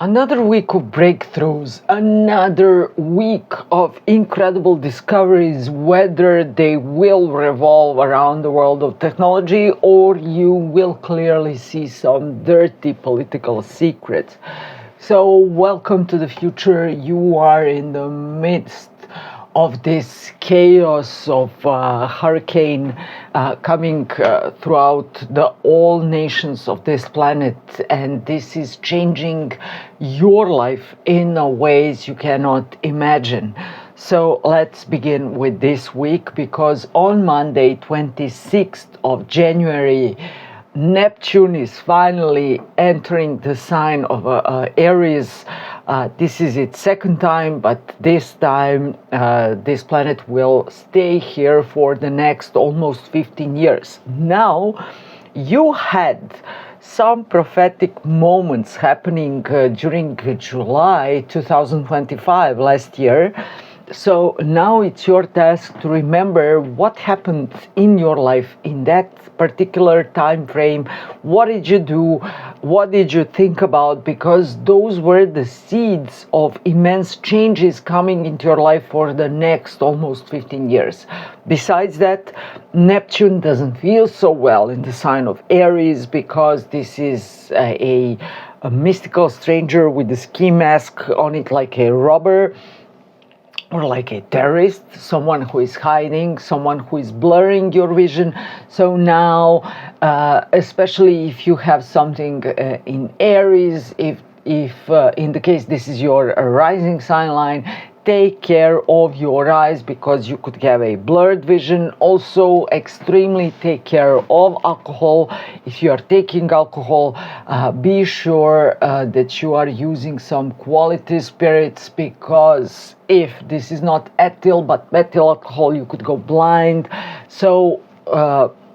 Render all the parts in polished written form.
Another week of breakthroughs, another week of incredible discoveries, whether they will revolve around the world of technology or you will clearly see some dirty political secrets. So, welcome to the future. You are in the midst of this chaos of hurricane coming throughout all nations of this planet, and this is changing your life in ways you cannot imagine. So let's begin with this week, because on Monday 26th of January, Neptune is finally entering the sign of Aries. This is its second time, but this time this planet will stay here for the next almost 15 years. Now, you had some prophetic moments happening during July 2025 last year. So now it's your task to remember what happened in your life in that particular time frame. What did you do? What did you think about? Because those were the seeds of immense changes coming into your life for the next almost 15 years. Besides that, Neptune doesn't feel so well in the sign of Aries, because this is a mystical stranger with a ski mask on it, like a robber, or like a terrorist, someone who is hiding, someone who is blurring your vision. So now, especially if you have something in Aries, if in the case this is your rising sign line, take care of your eyes, because you could have a blurred vision. Also, extremely take care of alcohol. If you are taking alcohol, be sure that you are using some quality spirits, because if this is not ethyl but methyl alcohol, you could go blind. So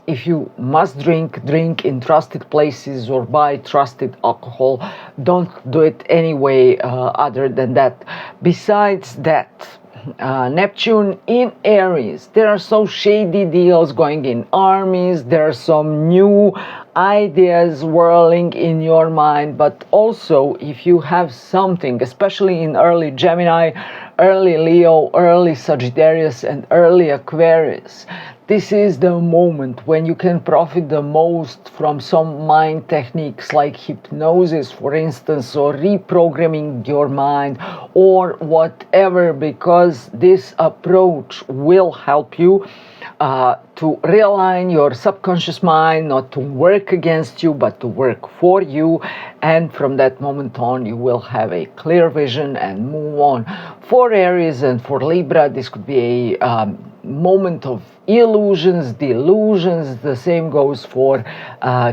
if you must drink in trusted places or buy trusted alcohol. Don't do it anyway other than that. Besides that, Neptune in Aries, there are so shady deals going in armies, there are some new ideas whirling in your mind, but also if you have something, especially in early Gemini, early Leo, early Sagittarius, and early Aquarius, this is the moment when you can profit the most from some mind techniques like hypnosis, for instance, or reprogramming your mind, or whatever, because this approach will help you to realign your subconscious mind, not to work against you, but to work for you. And from that moment on, you will have a clear vision and move on. For Aries and for Libra, this could be a moment of illusions, delusions. The same goes for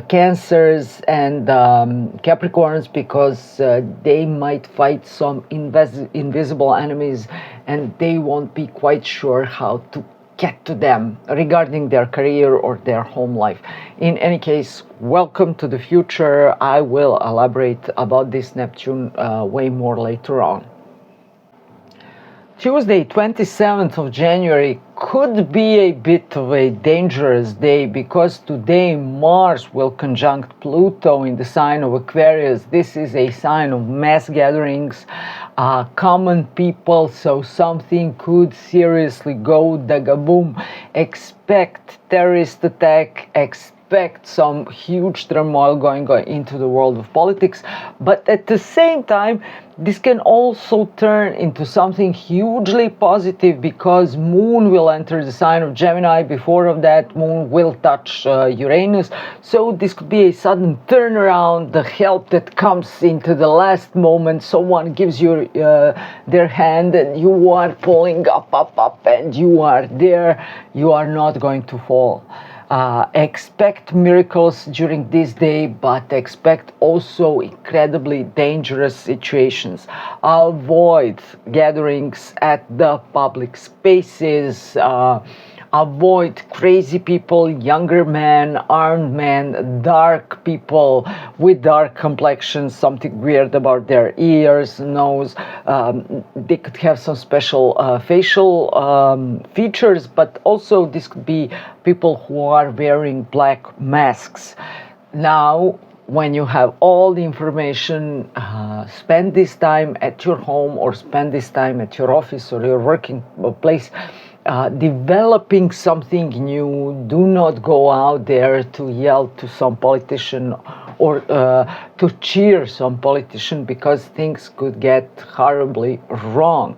Cancers and Capricorns, because they might fight some invisible enemies, and they won't be quite sure how to get to them regarding their career or their home life. In any case, welcome to the future. I will elaborate about this Neptune way more later on. Tuesday, 27th of January, could be a bit of a dangerous day, because today Mars will conjunct Pluto in the sign of Aquarius. This is a sign of mass gatherings, common people, so something could seriously go dagaboom. Expect terrorist attack, expect some huge turmoil going into the world of politics, but at the same time, this can also turn into something hugely positive, because Moon will enter the sign of Gemini. Before of that, Moon will touch Uranus. So this could be a sudden turnaround, the help that comes into the last moment. Someone gives you their hand and you are pulling up, and you are there. You are not going to fall. Expect miracles during this day, but expect also incredibly dangerous situations. Avoid gatherings at the public spaces. Avoid crazy people, younger men, armed men, dark people with dark complexions, something weird about their ears, nose. They could have some special facial features, but also this could be people who are wearing black masks. Now, when you have all the information, spend this time at your home or spend this time at your office or your working place, developing something new. Do not go out there to yell to some politician or to cheer some politician, because things could get horribly wrong.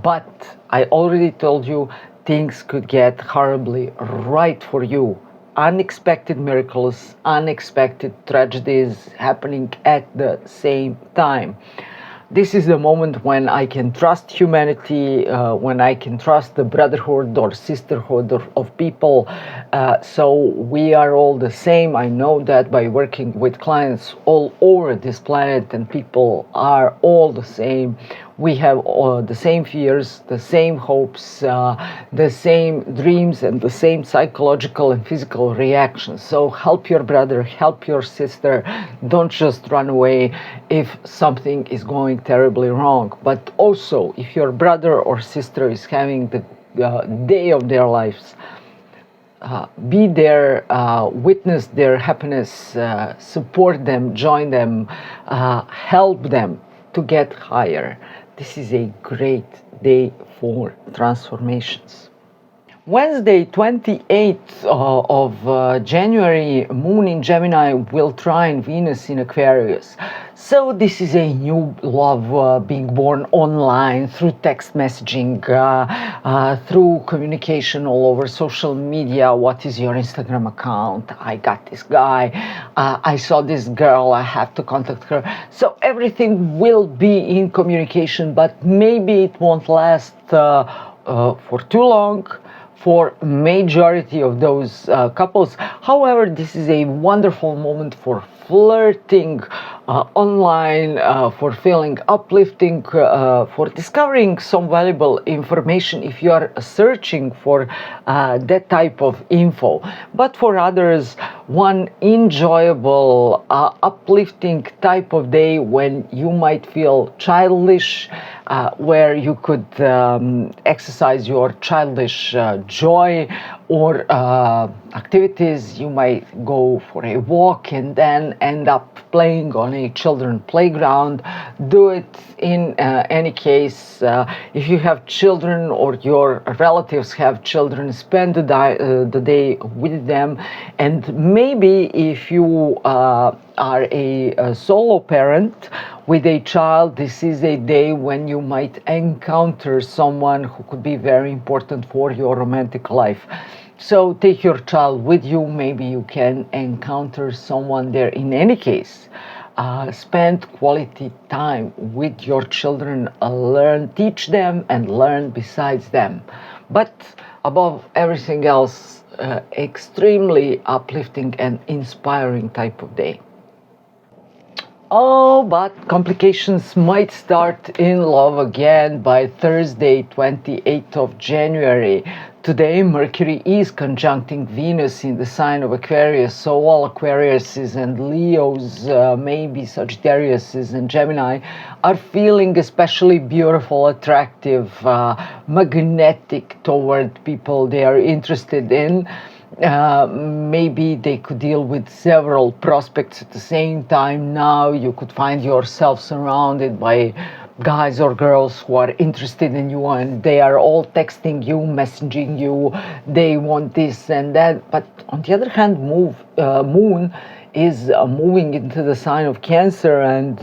But I already told you, things could get horribly right for you. Unexpected miracles, unexpected tragedies happening at the same time. This is the moment when I can trust humanity, when I can trust the brotherhood or sisterhood of people. So we are all the same. I know that by working with clients all over this planet, and people are all the same. We have the same fears, the same hopes, the same dreams, and the same psychological and physical reactions. So help your brother, help your sister. Don't just run away if something is going terribly wrong. But also, if your brother or sister is having the day of their lives, be there, witness their happiness, support them, join them, help them to get higher. This is a great day for transformations. Wednesday, 28th of January, Moon in Gemini will trine Venus in Aquarius. So this is a new love being born online through text messaging, through communication all over social media. What is your Instagram account? I got this guy. I saw this girl. I have to contact her. So everything will be in communication, but maybe it won't last for too long for majority of those couples. However, this is a wonderful moment for flirting online, for feeling uplifting, for discovering some valuable information if you are searching for that type of info. But for others, one enjoyable, uplifting type of day when you might feel childish, where you could exercise your childish joy or activities. You might go for a walk and then end up playing on a children's playground. Do it in any case. If you have children or your relatives have children, spend the day with them. And maybe if you are a solo parent with a child, this is a day when you might encounter someone who could be very important for your romantic life. So take your child with you. Maybe you can encounter someone there. In any case, spend quality time with your children, teach them and learn besides them. But above everything else, extremely uplifting and inspiring type of day. Oh, but complications might start in love again by Thursday, 28th of January. Today, Mercury is conjuncting Venus in the sign of Aquarius, so all Aquariuses and Leos, maybe Sagittariuses and Gemini, are feeling especially beautiful, attractive, magnetic toward people they are interested in. Maybe they could deal with several prospects at the same time. Now you could find yourself surrounded by guys or girls who are interested in you, and they are all texting you, messaging you. They want this and that. But on the other hand, Moon is moving into the sign of Cancer, and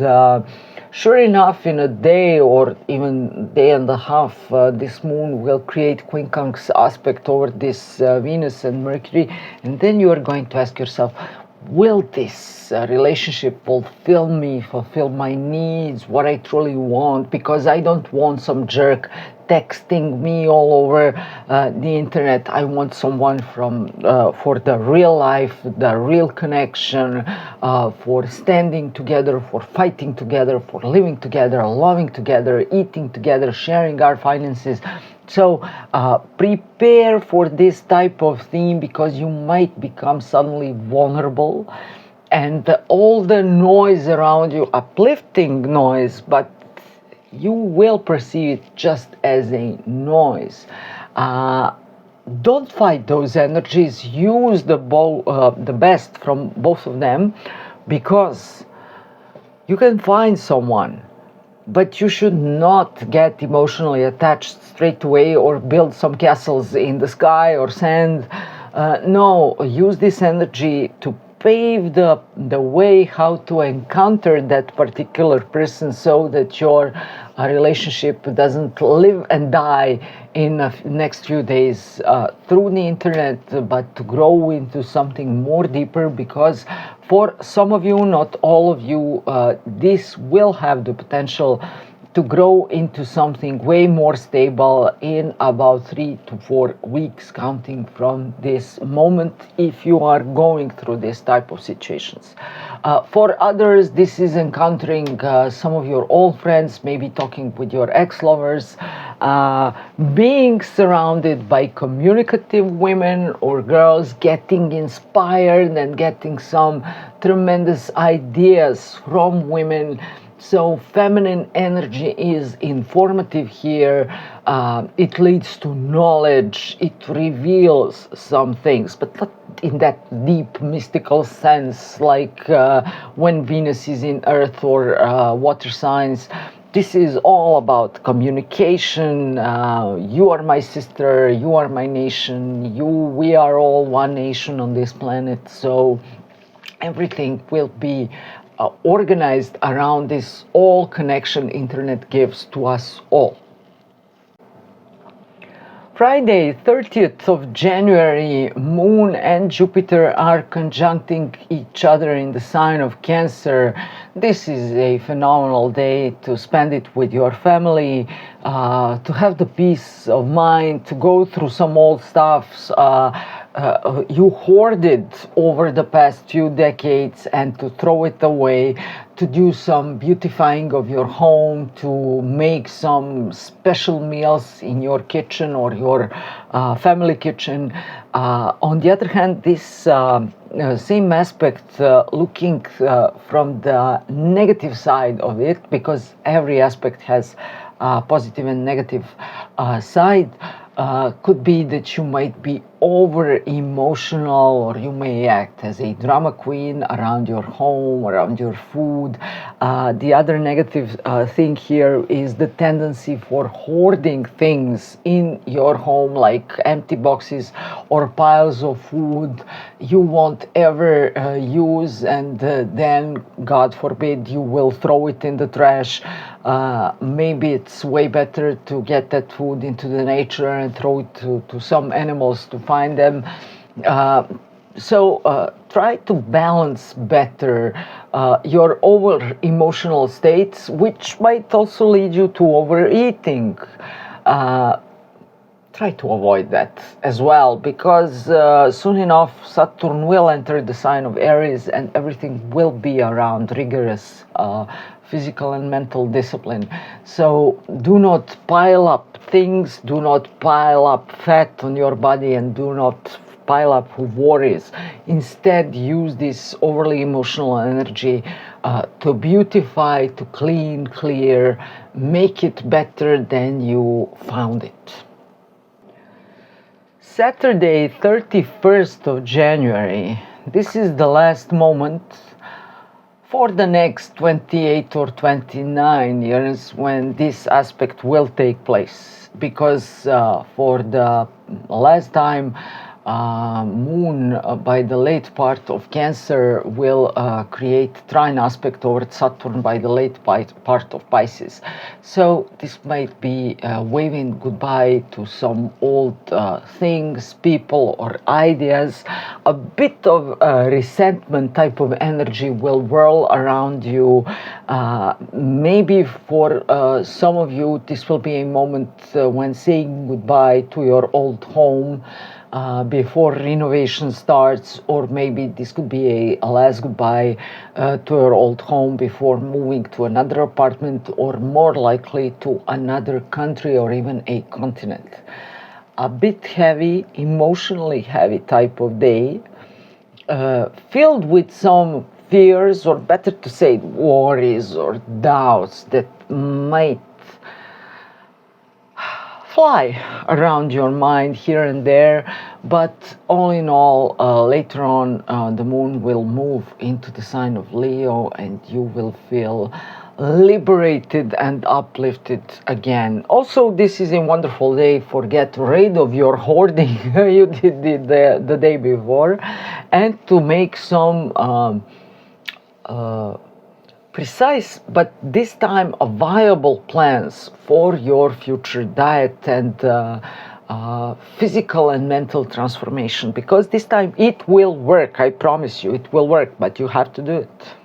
sure enough, in a day or even day and a half, this moon will create quincunx aspect over this Venus and Mercury, and then you are going to ask yourself, will this relationship fulfill me, fulfill my needs, what I truly want? Because I don't want some jerk texting me all over the internet. I want someone for the real life, the real connection, for standing together, for fighting together, for living together, loving together, eating together, sharing our finances. So prepare for this type of theme, because you might become suddenly vulnerable, and all the noise around you, uplifting noise, but you will perceive it just as a noise. Don't fight those energies. Use the best from both of them. because you can find someone, but you should not get emotionally attached straight away or build some castles in the sky or sand. No, use this energy to pave the way how to encounter that particular person, so that your relationship doesn't live and die in the next few days through the internet, but to grow into something more deeper, because for some of you, not all of you, this will have the potential to grow into something way more stable in about 3 to 4 weeks, counting from this moment, if you are going through this type of situations. For others, this is encountering some of your old friends, maybe talking with your ex-lovers, being surrounded by communicative women or girls, getting inspired and getting some tremendous ideas from women. So feminine energy is informative here. It leads to knowledge. It reveals some things, but not in that deep mystical sense, like when Venus is in Earth or water signs. This is all about communication. You are my sister. You are my nation. We are all one nation on this planet. So everything will be organized around this all connection internet gives to us all. Friday, 30th of January, Moon and Jupiter are conjuncting each other in the sign of Cancer. This is a phenomenal day to spend it with your family, to have the peace of mind, to go through some old stuff you hoarded over the past few decades, and to throw it away, to do some beautifying of your home, to make some special meals in your kitchen or your family kitchen. On the other hand, this same aspect, looking from the negative side of it, because every aspect has positive and negative side, could be that you might be over emotional, or you may act as a drama queen around your home, around your food. The other negative thing here is the tendency for hoarding things in your home, like empty boxes or piles of food you won't ever use, and then, God forbid, you will throw it in the trash. Maybe it's way better to get that food into the nature and throw it to some animals to find them. So try to balance better your over emotional states, which might also lead you to overeating. Try to avoid that as well, because soon enough Saturn will enter the sign of Aries, and everything will be around rigorous physical and mental discipline. So do not pile up things, do not pile up fat on your body, and do not pile up worries. Instead, use this overly emotional energy to beautify, to clean, clear, make it better than you found it. Saturday, 31st of January. This is the last moment for the next 28 or 29 years when this aspect will take place, because for the last time Moon by the late part of Cancer will create trine aspect over Saturn by the late part of Pisces. So this might be waving goodbye to some old things, people, or ideas. A bit of resentment type of energy will whirl around you. Maybe for some of you, this will be a moment when saying goodbye to your old home before renovation starts, or maybe this could be a last goodbye to your old home before moving to another apartment, or more likely to another country or even a continent. A bit heavy, emotionally heavy type of day, filled with some fears, or better to say worries or doubts that might fly around your mind here and there, but all in all, later on, the moon will move into the sign of Leo, and you will feel liberated and uplifted again. Also, this is a wonderful day for get rid of your hoarding you did the day before, and to make some precise, but this time viable plans for your future diet and physical and mental transformation, because this time it will work. I promise you it will work, but you have to do it.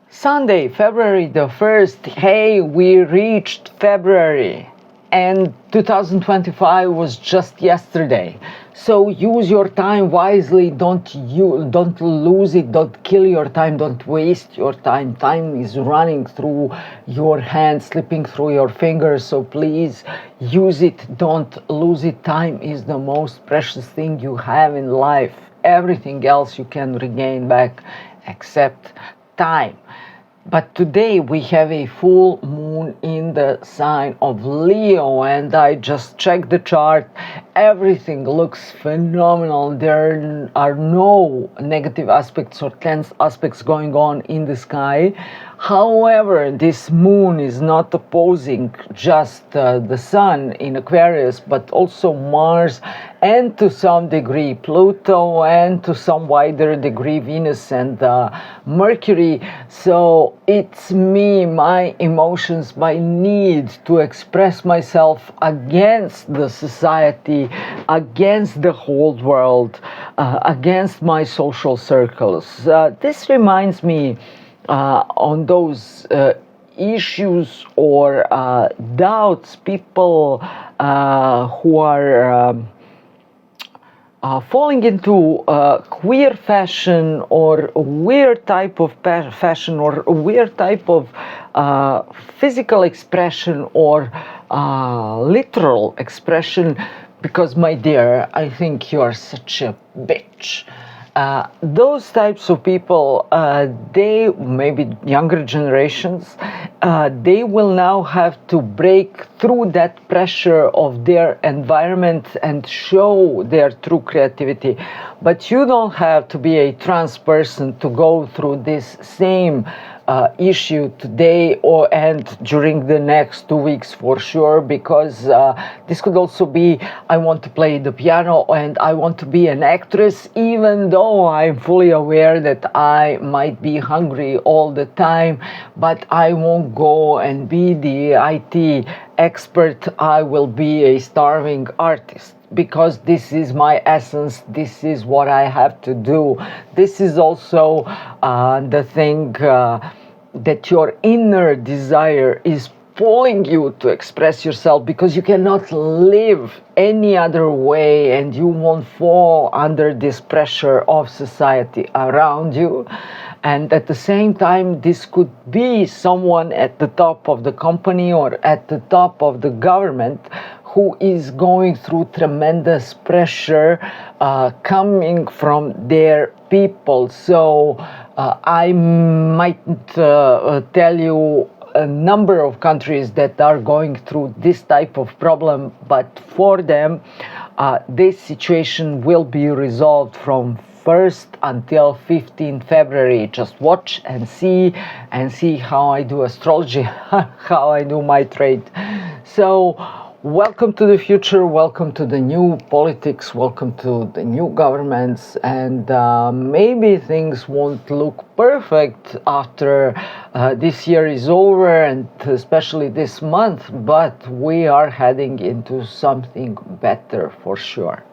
Sunday, February the 1st. Hey, we reached February, and 2025 was just yesterday. So use your time wisely. Don't lose it. Don't kill your time. Don't waste your time. Time is running through your hands, slipping through your fingers. So please use it. Don't lose it. Time is the most precious thing you have in life. Everything else you can regain back except time. But today we have a full moon in the sign of Leo, and I just checked the chart. Everything looks phenomenal. There are no negative aspects or tense aspects going on in the sky. However, this moon is not opposing just the sun in Aquarius, but also Mars, and to some degree Pluto, and to some wider degree Venus and Mercury. So it's me, my emotions, my need to express myself against the society, against the whole world, against my social circles. This reminds me on those issues or doubts people who are falling into queer fashion, or a weird type of fashion, or a weird type of physical expression, or literal expression, because, my dear, I think you are such a bitch. Those types of people, they, maybe younger generations, they will now have to break through that pressure of their environment and show their true creativity. But you don't have to be a trans person to go through this same issue today and during the next 2 weeks for sure, because this could also be, I want to play the piano and I want to be an actress, even though I'm fully aware that I might be hungry all the time, but I won't go and be the IT expert. I will be a starving artist, because this is my essence. This is what I have to do. This is also the thing that your inner desire is pulling you to express yourself, because you cannot live any other way, and you won't fall under this pressure of society around you. And at the same time, this could be someone at the top of the company or at the top of the government who is going through tremendous pressure coming from their people. So I might tell you a number of countries that are going through this type of problem, but for them, this situation will be resolved from 1st until 15 February. Just watch and see how I do astrology, how I do my trade. So welcome to the future, welcome to the new politics, welcome to the new governments, and maybe things won't look perfect after this year is over, and especially this month, but we are heading into something better for sure.